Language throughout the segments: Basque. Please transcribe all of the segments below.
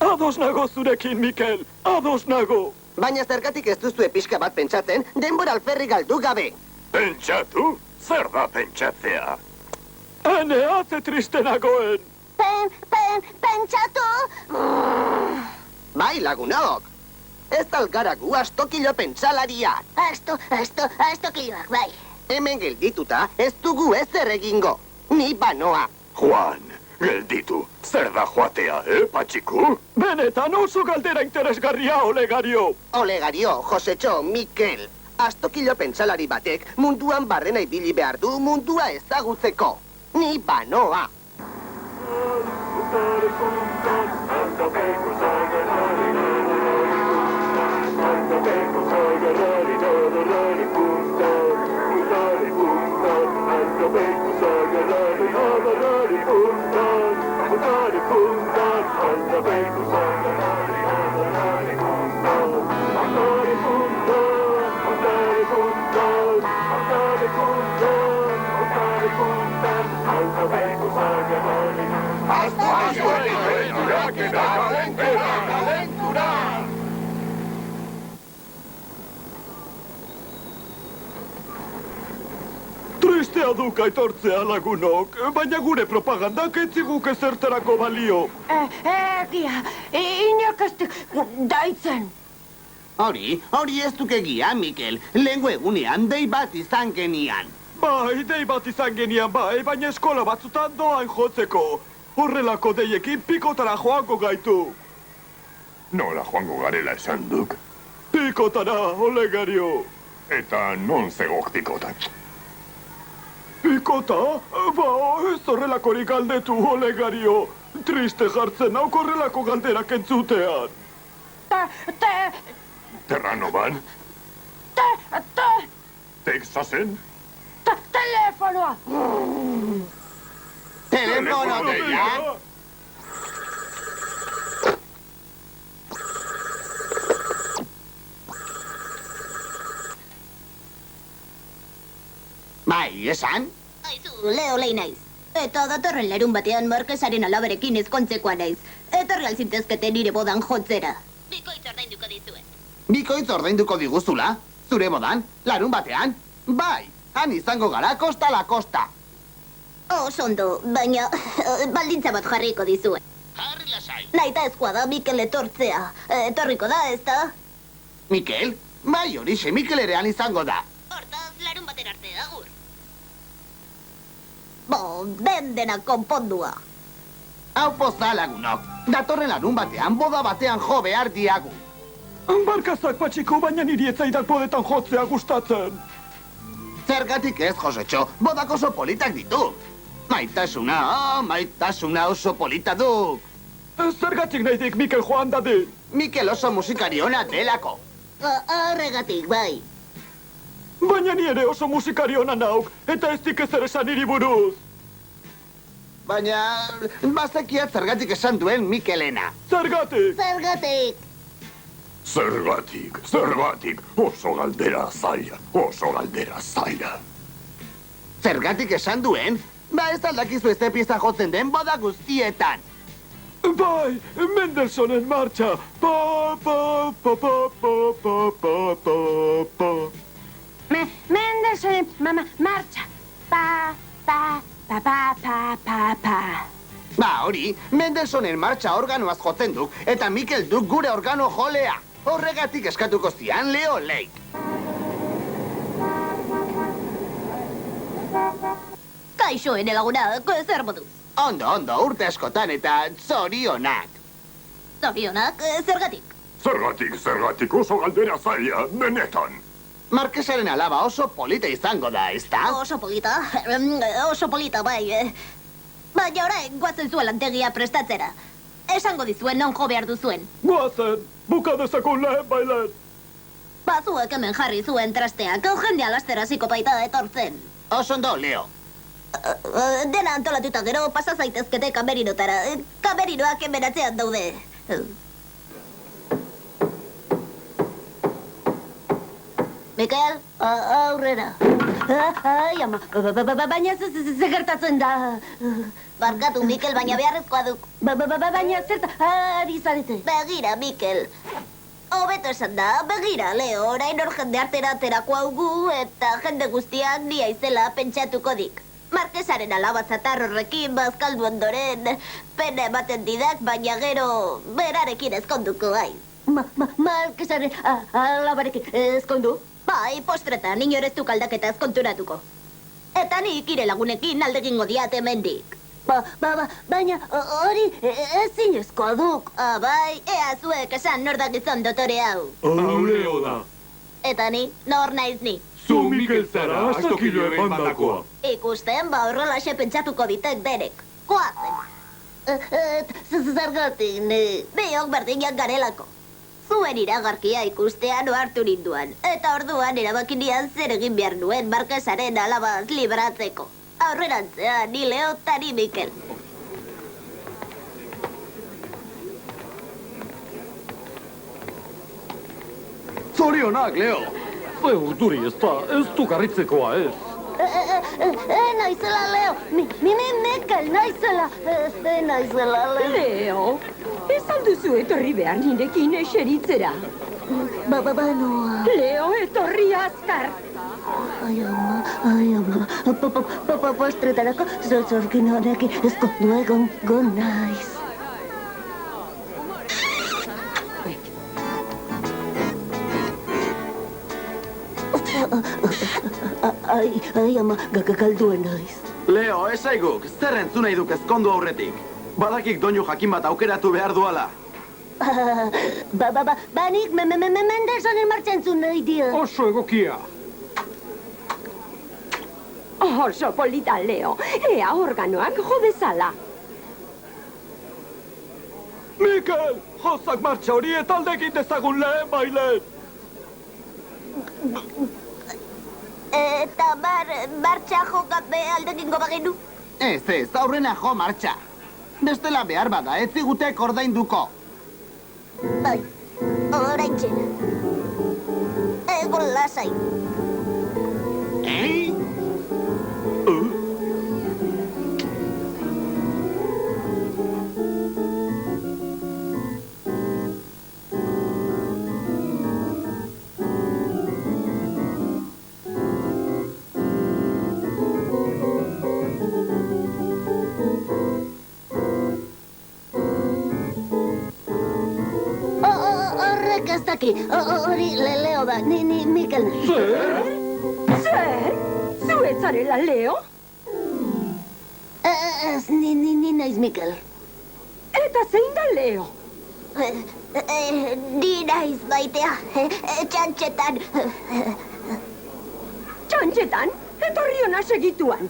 Ados nago zurekin, Mikel, ados nago. Baina zergatik ez duzue pixka bat pentsatzen, denbora alferri galdu gabe. Pentsatu? Zer da pentsatzea? Ene, atze triste nagoen. Pentsatu! Bai, lagunok. Ez talgara gu astokilo pentsalariak. Astokiloak, bai. Hemen geldituta ez dugu ezer egingo. Ni banoa. Juan, gelditu. Zer da joatea, Patxiku? Benetan oso galdera interesgarria, Olegario. Olegario, Josetxo, Mikel. Astokilo pentsalari batek munduan barrena ibili behar du mundua ezagutzeko. Ni banoa. Tristea duk aitortzea, lagunok, baina gure propagandak ez ziguk ezertarako balio. Egia, inork ez daitzen. Hori ez duk egia, Mikel. Lehengo egunean dei bat izan genian. Bai, dei bat izan genian bai, baina eskola batzutan doan jotzeko. Horrelako deiekin pikotara joango gaitu. Nola joango garela esan duk? Pikotara, Olegario. Eta non zegok pikotan? Pikota? Ba, ez horrelakorik galdetu, Olegario. Triste jartzen nauk horrelako galderak entzutean. Terranoban? Texasen? Telefonoa! Telefono deia? Bai, esan? Aizu, Leo lehi naiz. Eta datorren larun batean markesaren alaberekin ezkontzekoa naiz. Etorri alzintezkete nire bodan jotzera. Bikoitz ordainduko dizuet. Bikoitz ordainduko diguzula? Zure modan? Larun batean? Bai, han izango gara kosta la kosta. Osondo, baina baldintza bat jarriko dizuet. Jarri lasai. Naita ezkoa da Mikel etortzea. Etorriko da, ez da? Mikel? Bai, horixe Mikel erean izango da. Hortaz, larun baten arte agur. Bo, dena konpondua. Hau poza lagunok. Datorren larun batean, boda batean jo behar diagu. Barkazak, Patxiku, baina niri etzaidak bodetan jotzea gustatzen. Zergatik ez, Josetxo, bodak oso politak ditu. Maitasuna oso polita duk. Zergatik nahi dik Mikel joan dadin. Mikel oso musikari ona delako. Horregatik, bai. Baina ni ere oso musikari ona nauk, eta ez dik ezer esan niri buruz. Baina, bazekiat zergatik esan duen Mikelena. Zergatik? Zergatik, oso galdera zaila. Zergatik esan duen? Ba ez aldakizu ez pieza jotzen den boda guztietan. Bai, Mendelsonen martxa. Pa, pa, pa, pa, pa, pa, pa, pa, pa. Mendelsonen martxa. Pa, pa, pa, pa, pa, pa, pa. Ba hori, Mendelsonen martxa organoaz jotzen duk, eta Mikel duk gure organo jolea. Horregatik eskatuko zian Leo Leik. Kaixo, ene laguna, zer moduz? Ondo, urte askotan eta zorionak. Zorionak, zergatik? Zergatik oso galdera zaila, benetan. Markesaren alaba oso polita izango da, ezta? Oso polita, bai. Baina orain, guazen zuen lantegia prestatzera. Esango dizuen non jo behar duzuen. Guazen, bukadezakun lehen bailen. Bazuek hemen jarri zuen trasteak, jendea lastera ziko baita etortzen. Osondo, Leo. Dena antolatuta gero, pasa zaitezkete kamerinotara. Kamerinoak hemen atzean daude. Mikel, aurrera. Ai, ama, baina ze gertatzen da? Barkatu, Mikel, baina beharrezkoa duk. Baina zerta, ari zarete. Begira, Mikel. Hobeto esan da, begira, Leo, orain hor jende artera aterako hau gu, eta jende guztiak nia izela pentsatuko dik. Markesaren alabatzatar horrekin bazkaldu ondoren, pena ematen didak, baina gero berarekin ezkonduko bai. Markesaren alabarekin ezkondu? Bai, postretan inoreztuk aldaketa ezkonturatuko. Eta nik ire lagunekin aldegingo diat hemendik. Baina hori ezinezkoa duk. Bai, ea zuek esan nor da gizon dotore hau. Hau Leo da. Eta ni, nor naiz ni. Zu Mikel zara, astokilo emandakoa. Ikusten, horrelaxe pentsatuko ditek derek. Koazen. Zergatik, ne? Biok berdinak garelako. Zuen iragarkia ikustean ohartu ninduan. Eta orduan erabakinean zer egin behar nuen Markesaren alabaz libratzeko. Aurrerantzean, ni Leo eta ni Mikel. Zorionak, Leo. Urduri ez du garritzekoa, ez. Naizela, Leo. Mikel, naizela. Naizela, Leo. Leo, ez alduzu etorri behar nirekin eseritzera. Noa. Leo, etorri azkar. Ai, ama. Postretarako zorkin honekin ezkondu egongo naiz. Ai, ama, galduen naiz. Leo, esaiguk, zer entzun nahi duk ezkondu aurretik? Badakik doinu jakin bat aukeratu behar duala. Banik Mendelsonen martxa entzun nahi dia. Oso egokia. Oso polita, Leo. Ea organoak jo dezala. Mikel, jozak martxa hori eta aldekin dezagun lehen bailen. Eta martxa jokabe aldekingo bagenu. Ez, aurrena jo martxa. Bestela behar bada, ez zigutek ordainduko. Bai, orain txena. Egon lasai. Horrek ez daki, hori Leo da, ni Mikel nahi. Zer? Zu ez zarela, Leo? Ez, ni naiz Mikel. Eta zein da Leo? Ni naiz baitea, txantxetan. Txantxetan, etorri hona segituan.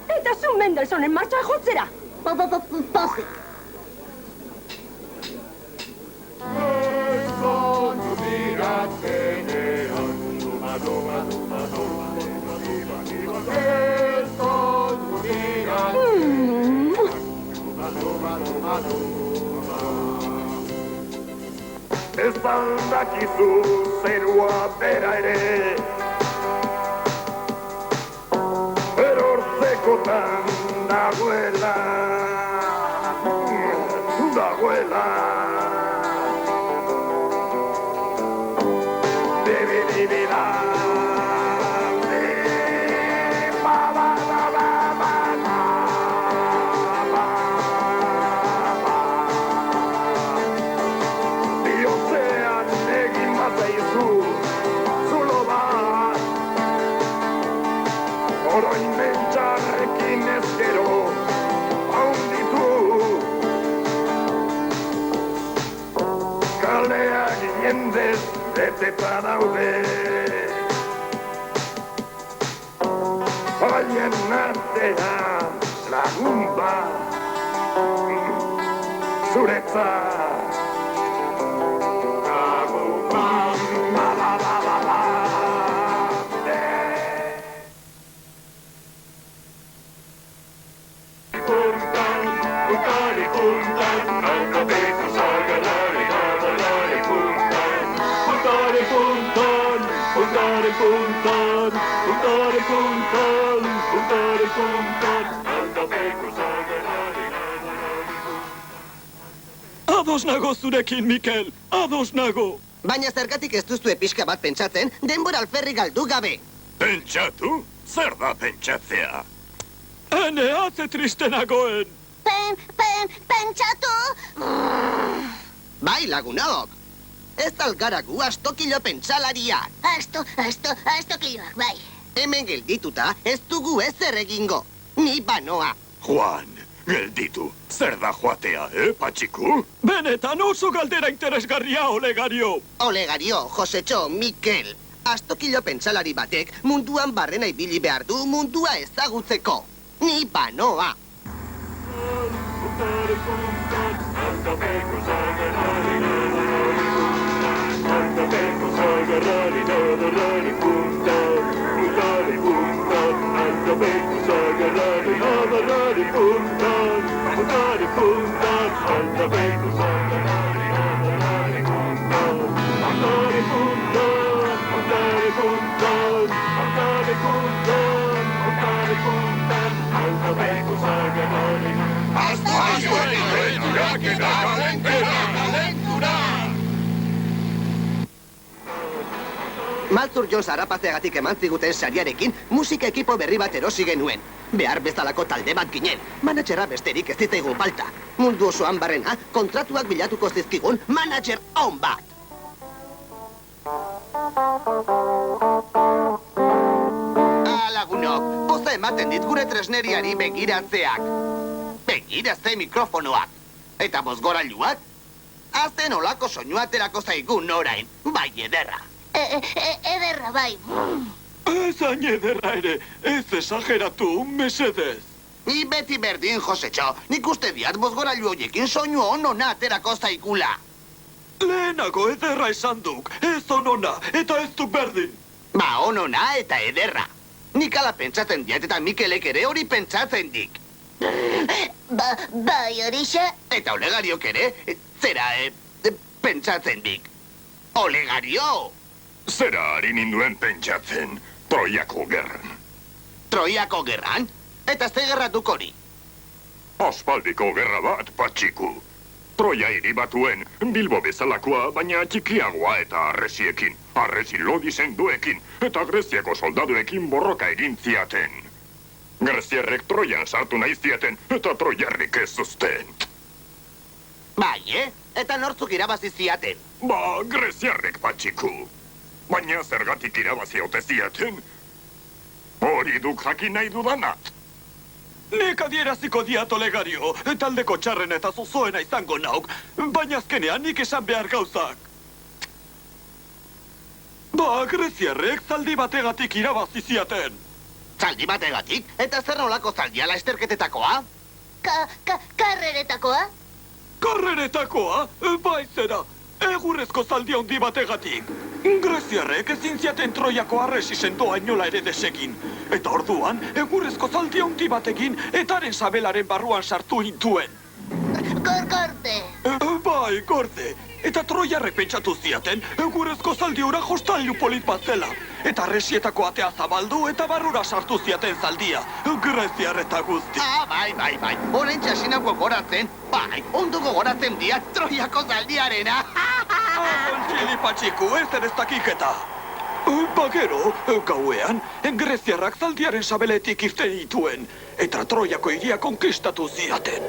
Eta zu Mendelsonen martxa jotzera. Pozik. Ez baldakizu zerua bera ere erortzekotan dagoela Bibidibida Orain bentsarrekin ezkero haunditu Kaleak jendez beteta daude Haien artean lagun bat zuretzat Lagun bat, puntan, puntaren puntan, puntaren puntan, aldapeko zagerari. Ados nago zurekin, Mikel, ados nago. Baina zergatik ez duzue pixka bat pentsatzen, denbora alferri galdu gabe. Pentsatu? Zer da pentsatzea? Ene, atze triste nagoen. Pentsatu! Bai, lagunok. Ez algara gu astokilo pentsalariak. Astokilloak, bai. Hemen geldituta ez dugu ezer egingo. Ni banoa. Juan, gelditu. Zer da joatea, Patxiku? Benetan oso galdera interesgarria, Olegario. Olegario, Josetxo, Mikel. Astokilo pentsalari batek munduan barrena ibili behar du mundua ezagutzeko. Ni banoa. Puntaren puntan, aldapeko zagerari. Aldapeko zagerari, nadarari puntan, puntaren puntan, aldapeko zagerari, nadarari puntan, puntaren puntan, aldapeko zagerari, nadarari puntan, puntaren puntan, puntaren puntan, puntaren puntan, puntaren puntan, aldapeko zagerari. Maltzur Jones harrapatzeagatik eman ziguten sariarekin musika ekipo berri bat erosi genuen. Behar bezalako talde bat ginen, manatxerra besterik ez zitzaigun falta. Mundu osoan barrena, kontratuak bilatuko zizkigun manager on bat. Lagunok, poza ematen dit gure tresneriari begiratzeak. Begirazte mikrofonoak. Eta bozgorailuak? Azten olako soinu aterako zaigun orain, bai ederra. Ederra, bai. Ez hain ederra ere, ez esageratu, mesedez. Ni beti berdin, Josetxo. Nik uste diat bozgorailu horiekin soinu onona aterako zaigula. Lehenago ederra esan duk, ez onona, eta ez duk berdin. Ba, onona eta ederra. Nik ala pentsatzen diat eta Mikelek ere hori pentsatzen dik. Bai, horixe? Eta Olegariok ere, zera, pentsatzen dik. Olegario! Zera ari ninduen pentsatzen, Troiako gerran. Troiako gerran? Eta ze gerratuk hori? Aspaldiko gerra bat, Patxiku. Troia hiri batuen, Bilbo bezalakoa, baina txikiagoa eta arresiekin. Arresi lodi senduekin, eta Greziako soldaduekin borroka egin ziaten. Greziarrek Troian sartu nahi ziaten, eta Troiarrik ez zuzten. Bai, Eta nortzuk irabazi ziaten? Ba, Greziarrek, Patxiku. Baina zergatik irabazi ote ziaten? Hori duk jakin nahi dudanat. Nik adieraziko diat, Olegario, taldeko txarren eta zozoena izango nauk, baina azkenean nik esan behar gauzak. Ba, Greziarrek zaldi bategatik irabazi ziaten. Zaldi bategatik? Eta zer nolako zaldiala esterketetakoa? Karreretakoa? Karreretakoa, bai zera, egurrezko zaldi handi bategatik. Greziarrek ezin ziaten Troiako arresi sendoa inola ere desegin. Eta orduan, egurrezko zaldi handi batekin etaren sabelaren barruan sartu intuen. Gorde. Bai, gorde. Eta Troiarrek pentsatu ziaten, egurrezko zaldi hura jostailu polit bat zela. Eta arresietako atea zabaldu eta barrura sartu ziaten zaldia. Greziar eta guzti. Bai. Horen txasinako gogoratzen. Bai, ondo gogoratzen diat Troiako zaldiarena. Txili, Patxiku, ez ez dakiketa. Bagero, gauean, Greziarrak zaldiaren sabeletik irten dituen. Eta Troiako hiria konkistatu ziaten.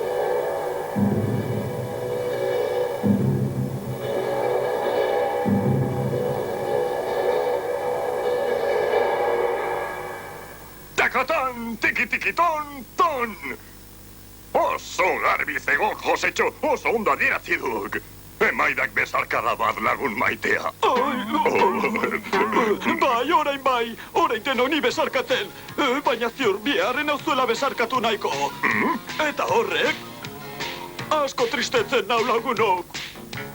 Takatan, tiki-tiki-ton, ton! Oso garbi zegoen, Josetxo, oso ondo adieraziduk. Emaidak besarkada bat lagun maitea. Bai, orain deno ni besarkatzen. Baina ziur biharren auzuela besarkatu nahiko. Eta horrek, asko tristetzen nau lagunok.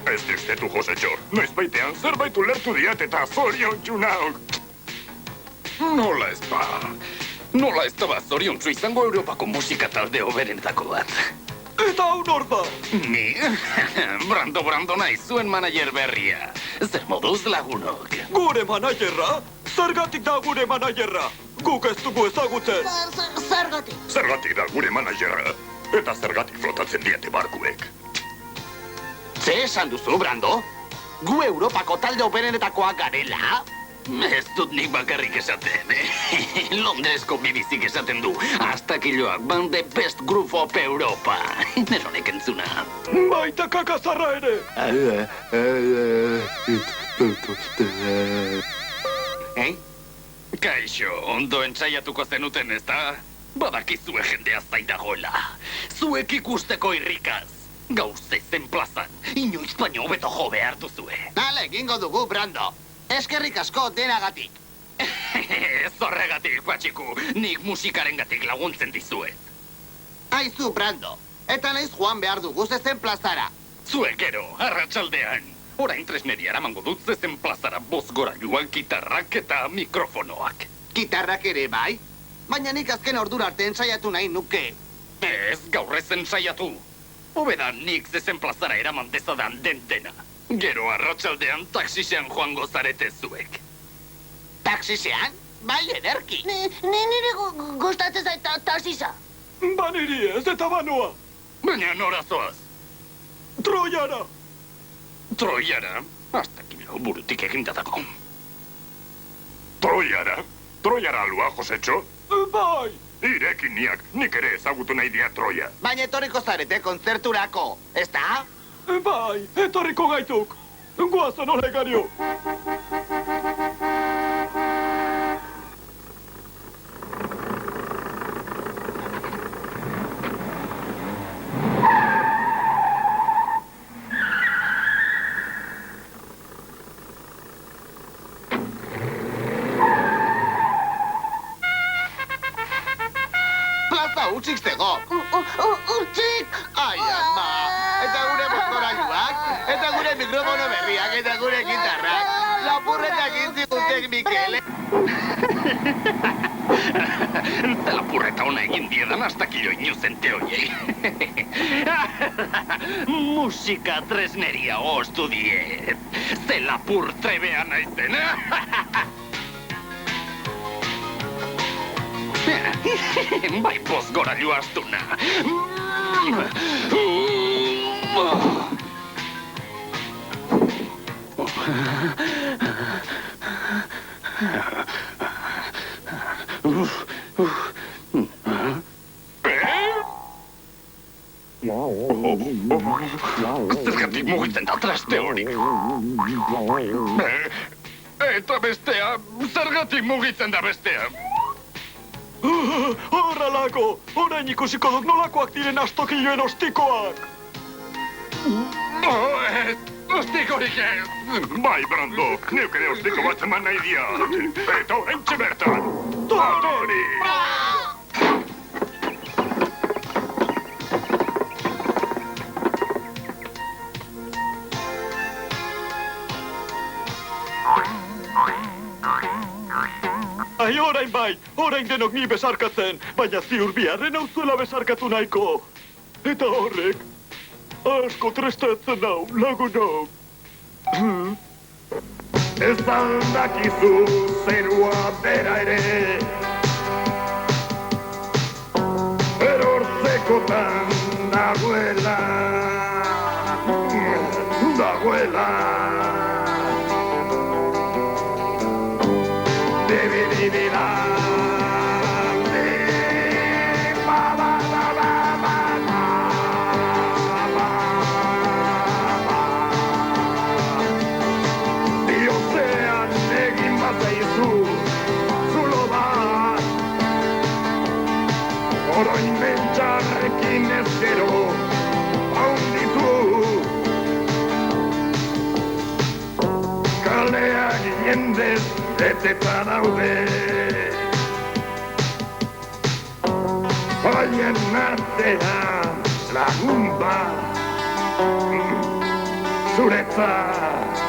Ez tristetu, Josetxo, noiz baitean zerbait ulertu diat eta zoriontsu nauk. Nola ez ba? Nola ez da ba zoriontsu izango Europako musika talde hoberenetako bat? Eta hau nor da? Ni? Brando naiz zuen manager berria. Zer moduz lagunok? Gure managerra? Zergatik da gure managerra? Guk ez dugu ezagutzen. Zergatik. Zergatik da gure managerra, eta zergatik flotatzen diete barkuek. Ze esan duzu, Brando? Gu Europako talde operenetakoak garela? Ez dut nik bakarrik esaten, Londresko bibizik esaten du. Aztakiloak band the best group of Europa. Neronek entzuna. Baita kakazarra ere. Kaixo, ondo entsaiatuko zenuten, ezta? Badakizue jendea zain dagoela. Zuek ikusteko irrikaz. Gauze zen plazan, inoiz baino hobeto jo behar duzue. Dale, egingo dugu, Brando. Eskerrik asko denagatik. Ez horregatik, Patxiku, nik musikarengatik laguntzen dizuet. Aizu, Brando. Eta naiz joan behar dugu zezen plazara. Zuek gero, arratsaldean. Orain tresneria eramango dut zezen plazara bozgorailuak, gitarrak eta mikrofonoak. Gitarrak ere bai? Baina nik azken ordura arte ensaiatu nahi nuke. Ez, gaur ez ensaiatu. Hobeda nik zezen plazara eraman dezadan dena. Gero arratsaldean taxisean joango zarete zuek. Taxisean? Bai ederki. Nire gustatzen zait taxisa. Baniri ez eta banoa. Baina nora zoaz? Troiara. Troiara? Aztakilo burutik egindatako. Troiara? Troiara alua, Josetxo? Bai. Irekin niak, nik ere ezagutu nahi dia Troia. Baina etorriko zarete kontzerturako, ezta? Bai, etorriko gaituk. Guazen Olegario. Plaza hutsik zego. Urtsik! Ai, ama! Eta gure bozgorailuak, eta gure mikrofono berriak, eta gure gitarrak. Lapurretak intzigutek, Mikel. Ze lapurreta ona egin diedan aztakilo inuzente hoiei. Musika tresneria ostu diet. Ze lapur trebea naizen. Bai bozgorailu astuna. Zergatik mugitzen da traste horik. Eta bestea, zergatik mugitzen da bestea. Horrelako, orain ikusiko dut nolakoak diren astokiloen ostikoak. Ostikorik ez. Bai, Brando, neuk ere ostiko bat eman nahi diat. Eta oraintxe bertan. Tori! Ai, orain denok ni besarkatzen, baina ziur biharren hau zuela besarkatu nahiko. Eta horrek, asko trestatzen nau, lagunok. Ez aldakizu zerua bera ere. Erortzekotan dagoela. Dagoela. Debidibida. Oroin bentsarrekin ezkero haunditu. Kaleak jendez beteta daude. Haien artean lagun bat zuretzat.